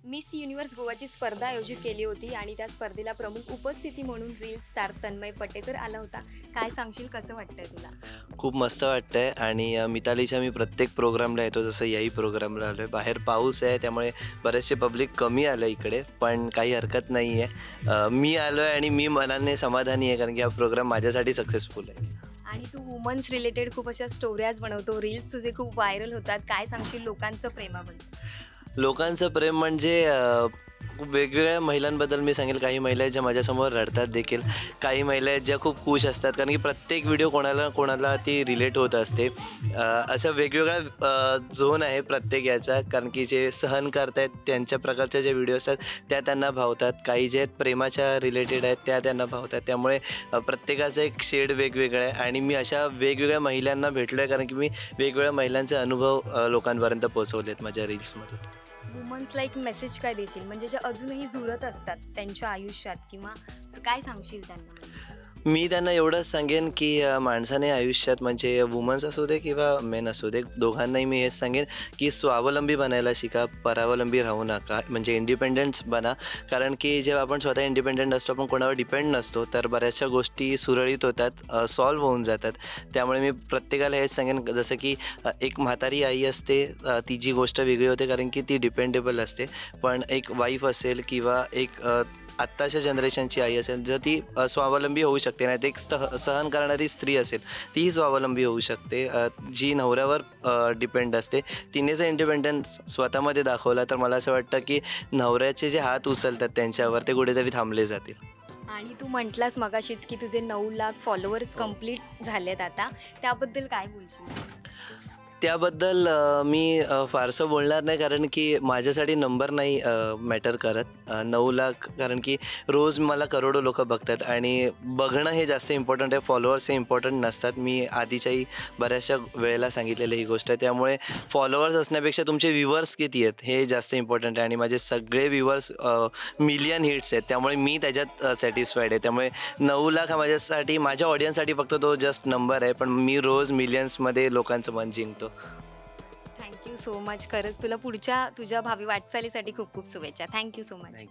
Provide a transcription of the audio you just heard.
Miss universe गोवाची स्पर्धा आयोजित केली होती आणि त्या स्पर्धेला प्रमुख उपस्थिती म्हणून रील स्टार तन्मय पटेकर आला होता. काय सांगशील, कसं वाटतंय तुला? खूप मस्त वाटतंय आणि मितालीच्या मी प्रत्येक प्रोग्रामला येतो, जसं याही प्रोग्रामला आलो आहे. बाहेर पाऊस आहे त्यामुळे बरेचसे पब्लिक कमी आलं इकडे, पण काही हरकत नाही आहे. मी आलो आहे आणि मी मनाने समाधानी आहे, कारण की हा प्रोग्राम माझ्यासाठी सक्सेसफुल आहे. आणि तू वुमन्स रिलेटेड खूप अशा स्टोऱ्याज बनवतो, रील्स तुझे खूप व्हायरल होतात. काय सांगशील लोकांचं प्रेमाबद्दल? लोकांचं प्रेम म्हणजे वेगवेगळ्या महिलांबद्दल मी सांगेल. काही महिला आहेत ज्या माझ्यासमोर रडतात देखील, काही महिला आहेत ज्या खूप खुश असतात, कारण की प्रत्येक व्हिडिओ कोणाला कोणाला ती रिलेट होत असते. असा वेगवेगळा झोन आहे प्रत्येक याचा, कारण की जे सहन करतायत त्यांच्या प्रकारच्या जे व्हिडिओ असतात त्या त्यांना भावतात, काही जे आहेत प्रेमाच्या रिलेटेड आहेत त्या त्यांना भावतात. त्यामुळे प्रत्येकाचा एक शेड वेगवेगळा आहे आणि मी अशा वेगवेगळ्या महिलांना भेटलो आहे, कारण की मी वेगवेगळ्या महिलांचे अनुभव लोकांपर्यंत पोहोचवले आहेत माझ्या रील्समधून. वुमन्सला एक मेसेज काय देशील, म्हणजे जे अजूनही झुरत असतात त्यांच्या आयुष्यात, किंवा काय सांगशील त्यांना? म्हणजे मी त्यांना एवढंच सांगेन की माणसाने आयुष्यात, म्हणजे वुमन्स असू दे किंवा मेन असू दे, दोघांनाही मी हेच सांगेन की स्वावलंबी बनायला शिका, परावलंबी राहू नका, म्हणजे इंडिपेंडन्स बना. कारण की जेव्हा आपण स्वतः इंडिपेंडंट असतो, आपण कोणावर डिपेंड नसतो, तर बऱ्याचशा गोष्टी सुरळीत होतात, सॉल्व्ह होऊन जातात. त्यामुळे मी प्रत्येकाला हेच सांगेन, जसं की एक म्हातारी आई असते, तिची गोष्ट वेगळी होते कारण की ती डिपेंडेबल असते. पण एक वाईफ असेल किंवा एक आत्ताच्या जनरेशनची आई असेल, जर ती स्वावलंबी होऊ शकते, नाही तर एक सहन करणारी स्त्री असेल, तीही स्वावलंबी होऊ शकते. जी नवऱ्यावर डिपेंड असते, तिने जर इंडिपेंडन्स स्वतःमध्ये दाखवला, तर मला असं वाटतं की नवऱ्याचे जे हात उचलतात त्यांच्यावर, ते कुठेतरी थांबले जातील. आणि तू म्हटलास मगाशीच की तुझे 9 लाख फॉलोअर्स कंप्लीट झालेत आता, त्याबद्दल काय बोलशील? त्याबद्दल मी फारसं बोलणार नाही, कारण की माझ्यासाठी नंबर नाही मॅटर करत. 9 लाख, कारण की रोज मला करोडो लोकं बघतात आणि बघणं हे जास्त इम्पॉर्टंट आहे, फॉलोअर्स हे इम्पॉर्टंट नसतात. मी आधीच्याही बऱ्याचशा वेळेला सांगितलेलं ही गोष्ट आहे. त्यामुळे फॉलोअर्स असण्यापेक्षा तुमचे व्ह्यूवर्स किती आहेत हे जास्त इम्पॉर्टंट आहे आणि माझे सगळे व्ह्यूवर्स मिलियन हिट्स आहेत, त्यामुळे मी त्याच्यात सॅटिस्फाईड आहे. त्यामुळे 9 लाख हा माझ्यासाठी, माझ्या ऑडियन्ससाठी फक्त तो जस्ट नंबर आहे, पण मी रोज मिलियन्समध्ये लोकांचं मन जिंकतो. Thank you so much. खरंच तुला पुढच्या तुझ्या भावी वाटचालीसाठी खूप खूप शुभेच्छा. Thank you so much. थँक्यू.